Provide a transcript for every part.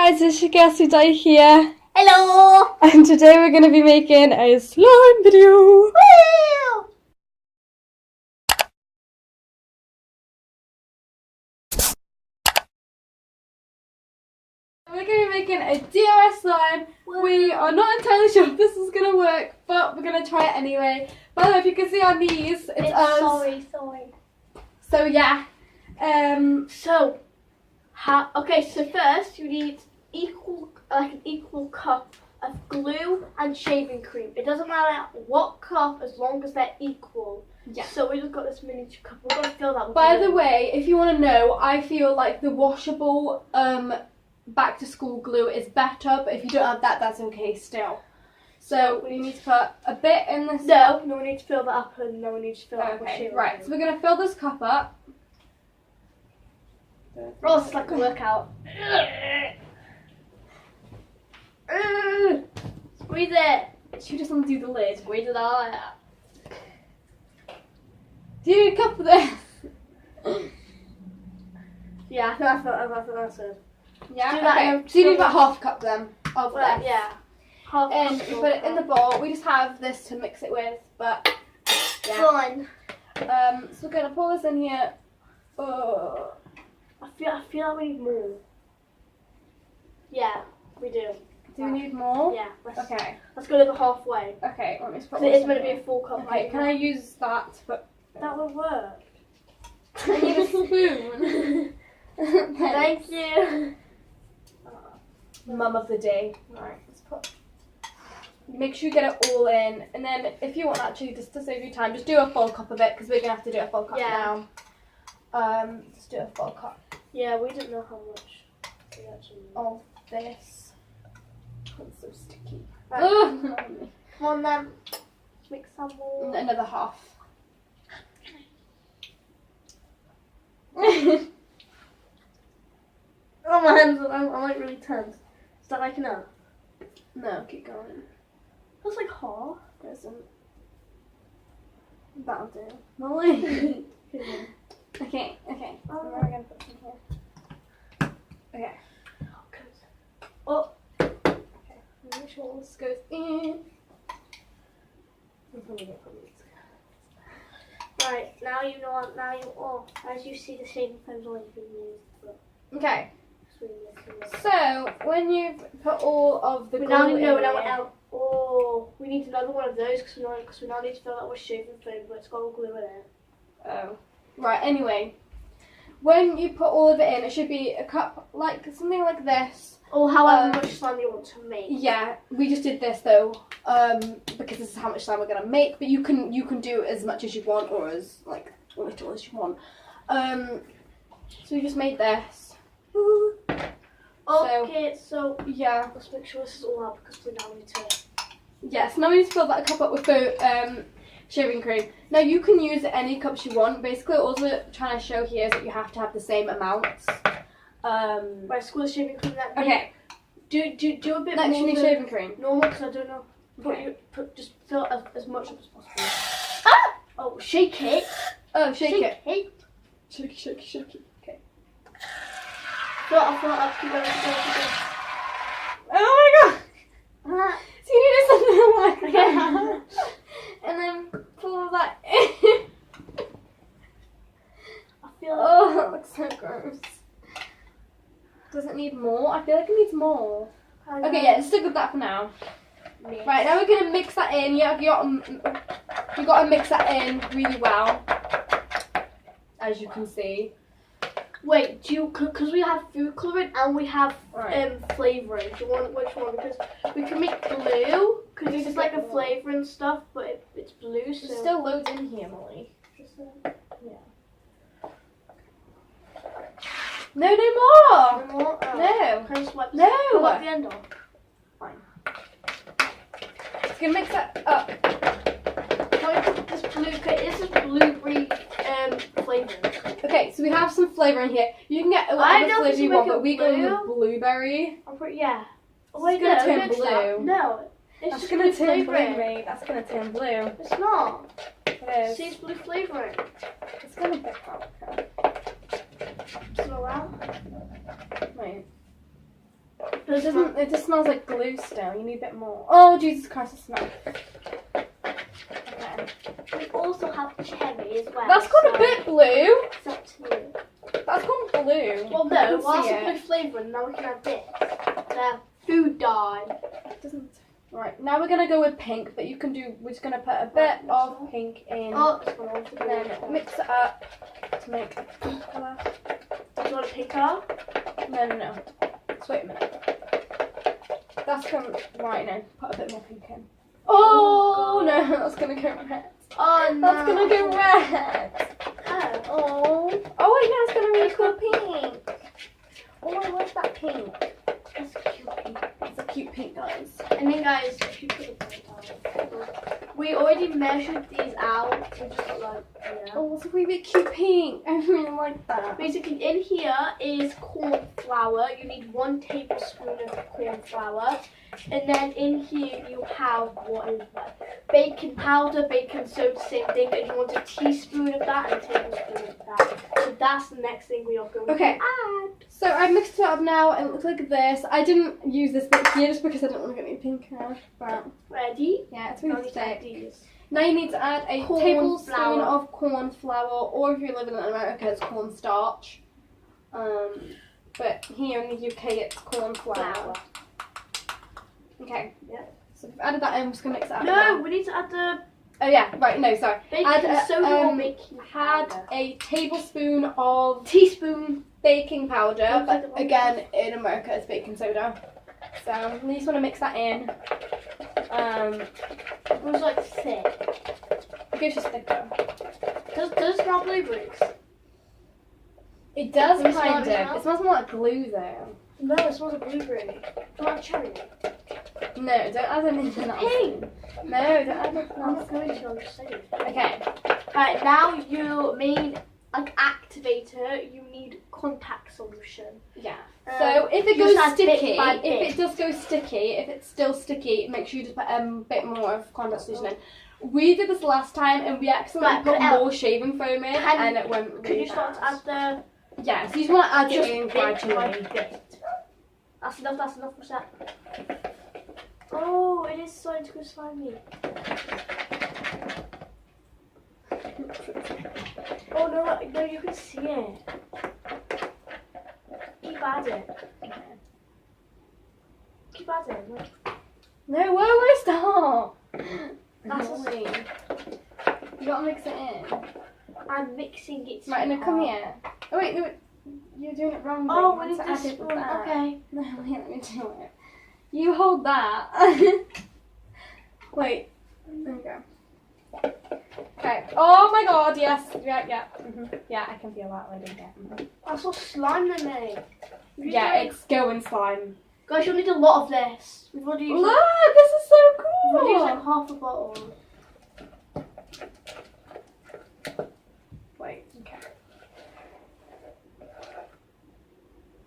guys, it's your girl Sweet.E here. Hello! And today we're going to be making a slime video. Woo! We're going to be making a DIY slime. We are not entirely sure if this is going to work, but we're going to try it anyway. By the way, if you can see our knees, it's us. Sorry. So yeah. So first you need an equal cup of glue and shaving cream. It doesn't matter what cup as long as they're equal. Yeah. So we just got this miniature cup. We're gonna fill that with By glue. the way, if you want to know, I feel like the washable back to school glue is better, but if you don't have that, that's okay still. So we need to put a bit in this. No, we need to fill that up, and no, we need to fill that up with Okay, shaving right. cream. So we're gonna fill this cup up. Oh, it's like a workout. Squeeze it. She just want to do the lid. Squeeze it all out. Do you need a cup of this? Yeah, I think that's it. Yeah. Do that Okay. in- So you need about half a cup then of Well, this. yeah. Half And cup you of put it in the bowl. We just have this to mix it with, but yeah. Fun. So we're gonna pour this in here. Oh. I feel like we need more. Yeah, we do. Do we need more? Yeah. Okay. Let's go to the halfway. Okay. Let me just put. It this is in meant to be here. a full cup. Okay. Right Can I use that to put? That will work. I need a spoon. Thank you. Mum of the day. Right, let's put. Make sure you get it all in, and then if you want actually just to save you time, just do a full cup of it because we're gonna have to do a full cup now. Just do a full cup Yeah, we didn't know how much we actually need. of this. It's so sticky. Right. Ugh. Come on then. Let's make some more. And another half. Oh, my hands are like really tense. Is that like enough? No, keep going. That's like half. Doesn't. That'll do. Molly. Okay. Oh. Now we're gonna put some here. Okay. Oh. Okay. Make sure all this goes in. Right, now you know. Now you all. As you see, the shaving foam's all you can use. But Okay. it's really messy. So when you've put all of the We glue now need to know in now. here- Oh, we need another one of those because we now need to fill that with shaving foam, but it's got all glue in it. Oh. Right, anyway. When you put all of it in, it should be a cup, like something like this. Or however much slime you want to make. Yeah, we just did this though, because this is how much slime we're gonna make. But you can do as much as you want or as like little as you want. So we just made this. Okay, so Yeah. let's make sure this is all out because we now need to. Yes. Now we need to fill that cup up with the shaving cream. Now you can use any cups you want. Basically, all we're trying to show here is that you have to have the same amounts. Right, squeeze shaving cream that. Okay. Do a bit Next, more you need than shaving cream. normal because I don't know. Okay. Just fill as much up as possible. Ah! Oh, shake it. Oh, shake it. it. Shake it. Okay. Fill it up. Keep going. Oh my god! Ah. So you need something like that. And then pull that in. I feel like Oh, that looks so gross. Does it need more? I feel like it needs more. Okay, yeah, stick with that for now. Yes. Right, now we're gonna mix that in. Yeah, you gotta mix that in really well, as you can see. Wait, because we have food colouring and we have Right. flavouring. Do you want which one? Because we can make blue because it's like a flavouring stuff, but it's blue. So There's still loads in here, Molly. No more. more. No. Can I just wipe No. wipe the end off? Fine. Just gonna mix that up. Can we put this blue? This is blueberry flavouring. Okay, so we have some flavour in here. You can get I whatever know flavour if you you want, make but it we go blue. with blueberry. I'm pretty Oh, It's gonna turn mix that. blue. No, it's That's just gonna blue turn flavouring. blueberry. That's gonna turn blue. It's not. It is. See, it's blue flavouring. It's gonna pick out. Okay. It's not allowed. Wait. It just smells like glue still. You need a bit more. Oh, Jesus Christ, it smells. Okay. We also have cherry as well. That's got a bit blue. It's up to you. That's gone blue. Well, I no, can whilst see I put flavouring, now we can add this. The food dye. It doesn't. Right, now we're gonna go with pink, but we're just gonna put a bit of pink in. Oh, this one also And then mix it up to make a pink colour. Do you want a pink colour? No. Just wait a minute. That's gonna, right now, put a bit more pink in. Oh, no, that's gonna go red. Oh, no. That's gonna go red. Oh. Oh, wait, no, it's gonna really cool pink. Oh, I like that pink. That's cute pink. It's a cute pink, guys. And then, guys, if you put the we already measured these out. We just got like, yeah. Oh, it's a really cute pink. I really like that. Basically, in here is corn flour. You need 1 tablespoon of corn flour. And then in here you have what is that? Baking powder, baking soda, same thing. But you want a teaspoon of that and a tablespoon of that. So that's the next thing we are going to add. So I mixed it up now and it looks like this. I didn't use this bit here just because I didn't want to get any pink hair. But ready? yeah, it's really thick. These. Now you need to add a Corn tablespoon flour. of corn flour, or if you're living in America, it's corn starch. But here in the UK, it's corn flour. Okay. Yeah. So we've added that in. I'm just gonna mix it up. No, we need to add the Oh yeah, right. No, sorry. baking soda or baking Add powder. a tablespoon of Teaspoon. baking powder, Oh, but okay. again, in America, it's baking soda. So you just want to mix that in. It was like thick. It gives you thicker. Does it smell blueberries? It does Does it kind smell? of. It smells more like glue though. No, it smells like blueberry. Not cherry. No, don't add anything else. Pink. No, don't add anything I'm else. not going to. I'm just saying. Okay. Right, now your main activator, you need contact solution. Yeah. So if it you goes just add bit sticky, by if bit. it does go sticky, if it's still sticky, make sure you just put a bit more of contact solution in. We did this last time and we accidentally Right, put put it out. more shaving foam in and it went Could really you start to fast. add the Yeah, so you just want to add just it in bit by gradually. bit? That's enough, what's that? Oh, it is starting to go slimy. Oh no, you can see it. Keep adding. Keep adding. No, whoa, stop! That's annoying. You gotta mix it in. I'm mixing it. Right, now come here. Oh wait, no, you're doing it wrong. Oh, you we want need to to add it spoon. with that. Okay. No, wait, let me do it. You hold that. Wait. There we go. Okay. Oh my god, yes. Yeah. Yeah, I can feel that already. Yeah. That's what slime they made. Yeah, it's going slime. Guys, you'll need a lot of this. We've already used, Look, this is so we've already used cool. like half a bottle. Wait, okay.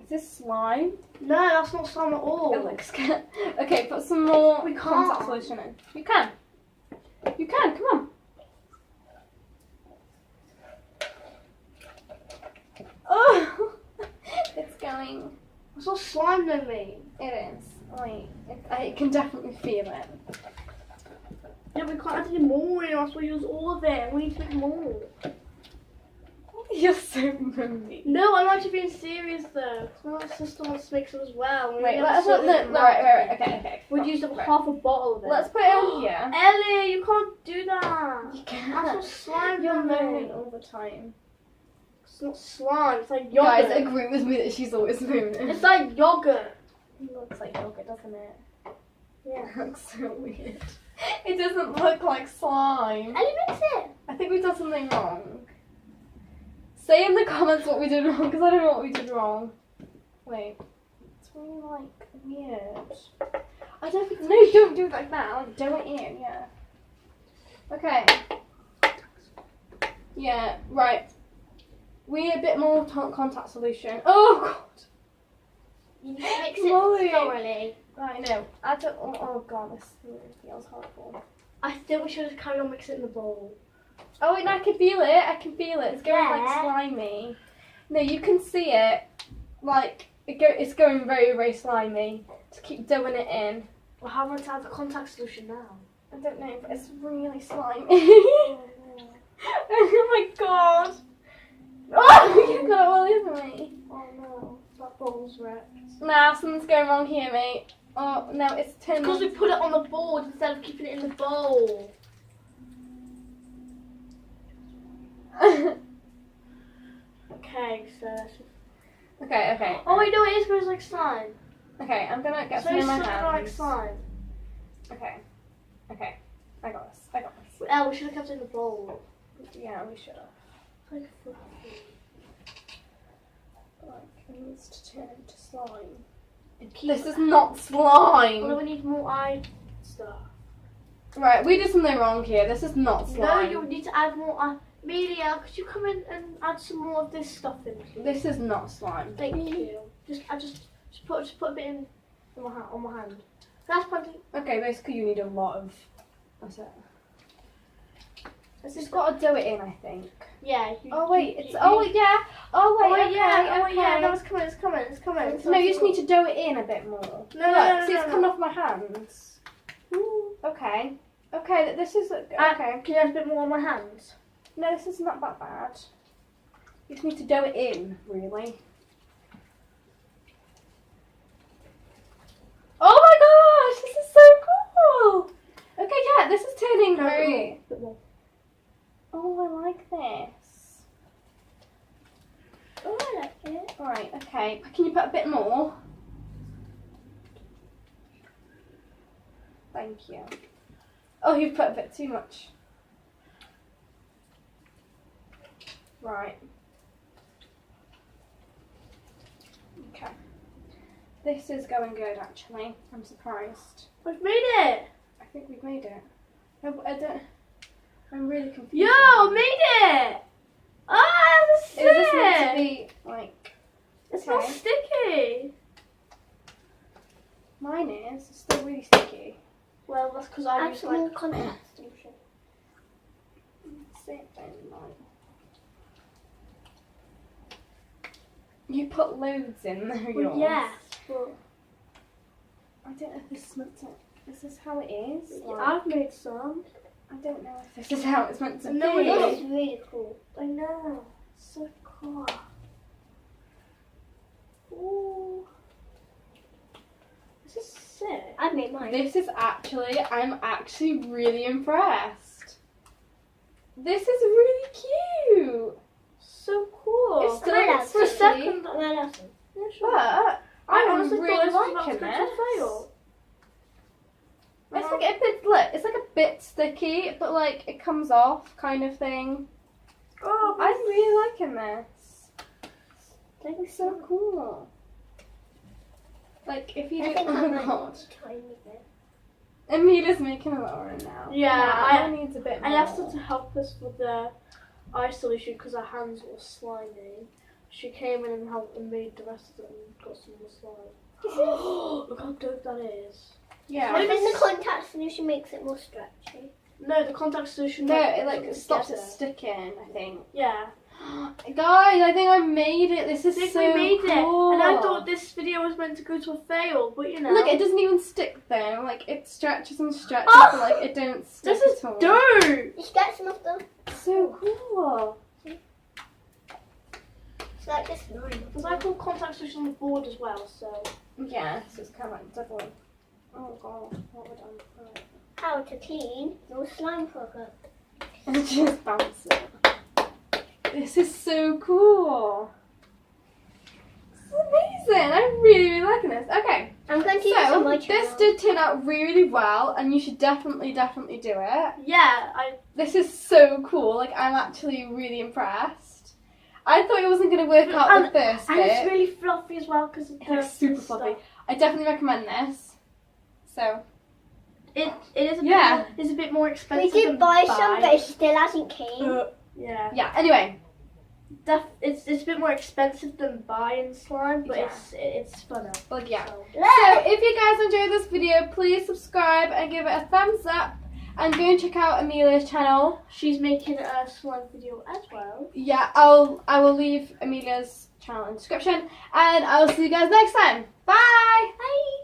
Is this slime? No, that's not slime at all. It looks good. Okay, put some more We can't. contact solution in. You can. You can, come on. Oh, it's going. That's what slime they made. It is. Wait, I can definitely feel it. Yeah, we can't add any more in, else we'll use all of it. We need to make more. You're so moody. No, I'm actually being serious though. My sister wants to make some as well. Wait, let's not. Right. Okay. We'd use Right. half a bottle of it. Let's put it on here. Ellie, you can't do that. You That's can. what slime You're they moaning made. all the time. It's not slime, it's like yogurt. Guys, agree with me that she's always moaning. It's like yogurt. It looks like yogurt, doesn't it? Yeah. It looks so weird. It doesn't look like slime. Ellie, mix it. I think we've done something wrong. Say in the comments what we did wrong, because I don't know what we did wrong. Wait. It's really, like, weird. I don't think... No, don't do it like that. Like, do it in, yeah. Okay. Yeah, right. We need a bit more contact solution. Oh, God. You need to mix Molly. it thoroughly. Right, no. I don't... Oh, God, this really feels horrible. I think we should have carried on mixing it in the bowl. Oh, wait, no, I can feel it. It's going like Yeah. slimy. No, you can see it. Like, It's going very, very slimy. Just keep doing it in. Well, how am I to add the contact solution now? I don't know, but it's really slimy. Oh, no. Oh my god! Oh, you got it all over me. Oh no, that bowl's wrecked. Nah, something's going wrong here, mate. Oh no, it's turning. Because we put it on the board instead of keeping it in the bowl. Okay, so that's just... Okay. Oh wait, no, it is goes like slime. Okay, I'm gonna get So some in it's my something like hands. slime. Okay. I got this. Oh, we should have kept it in the bowl. Yeah, we should have. Like fluffy. Like, it needs to turn into slime. This is not slime! Well, we need more eye stuff. Right, we did something wrong here. This is not No, slime. you need to add more eye. Amelia, could you come in and add some more of this stuff in, please? This is not slime. Thank you. Just put a bit in on my hand. That's plenty. Okay, basically you need a lot of... What's it? It's Just gotta do it in, I think. Yeah. Oh wait, it's... Oh yeah! Oh wait, okay, yeah. Oh okay. yeah. No, it's coming. No, you just need to dough it in a bit more. No, Look, no, see, it's no. coming off my hands. Ooh. Okay. Okay, this is... Okay. Can you add a bit more on my hands? No, this is not that bad. You just need to dough it in, really. Oh my gosh, this is so cool! Okay, yeah, this is turning very... A bit more. Oh, I like this. Oh, I like it. Alright, okay. Can you put a bit more? Thank you. Oh, you've put a bit too much. Right. Okay. This is going good, actually. I'm surprised. We've made it. I think we've made it. No, I don't... I'm really confused. Yo, made it. Ah, that's Is this meant to sick. be, like... It's not okay. sticky. Mine is. It's still really sticky. Well, that's because I Add used some more like... contact solution. Sit down, like... You put loads in there, yours. Well, yes, but I don't know if this is meant to... Is this how it is? Like, I've made some. I don't know if this is how it's meant to No, be. it This is really cool. I know. So cool. Ooh. This is sick. I've made mine. This is actually... I'm actually really impressed. This is really cute. So cool. It's still Can I looks have for a some? pretty, second. Can I have some? Yeah, sure. but I I'm honestly really thought this was liking about to this. fail. It's like a bit, look, it's like a bit sticky, but like it comes off kind of thing. Oh, I'm really liking this. Thanks. So cool. Like if you I do, think oh I my might god, tiny bit. Amelia's making a lot right now. Yeah, I needs a bit more. I asked her to help us with the eye solution because our hands were slimy. She came in and helped and made the rest of it and got some more slime. Look how dope that is. Yeah. I think the contact solution makes it more stretchy. No, the contact solution. No, like, it like puts stops it together. sticking, I think. Yeah. Guys, I think I made it. This is I think so we made cool. it, and I thought this video was meant to go to a fail, but you know. Look, it doesn't even stick though. Like it stretches and stretches, Oh! but like it don't stick This is at all. dope. Just get some of them. So cool. It's like this line. There's like all contact solution on the board as well, so. Yeah, so it's kind of like double. Oh god, what would I? How to clean your slime product. And just bounce it. This is so cool. This is amazing. I'm really, really liking this. Okay, I'm going to use it on so my this channel. did turn out really well, and you should definitely do it. Yeah, This is so cool. Like I'm actually really impressed. I thought it wasn't going to work out the first and it's bit. really fluffy as well because It's like super fluffy. I definitely recommend this. So It is a Yeah. bit, it's a bit more We expensive. did than buy some, but it still hasn't came. Yeah. yeah. Anyway, It's a bit more expensive than buying slime, but Yeah. it's funner. like yeah. So. So if you guys enjoyed this video, please subscribe and give it a thumbs up. And go and check out Amelia's channel. She's making a slime video as well. Yeah, I will leave Amelia's channel in the description. And I will see you guys next time. Bye! Bye.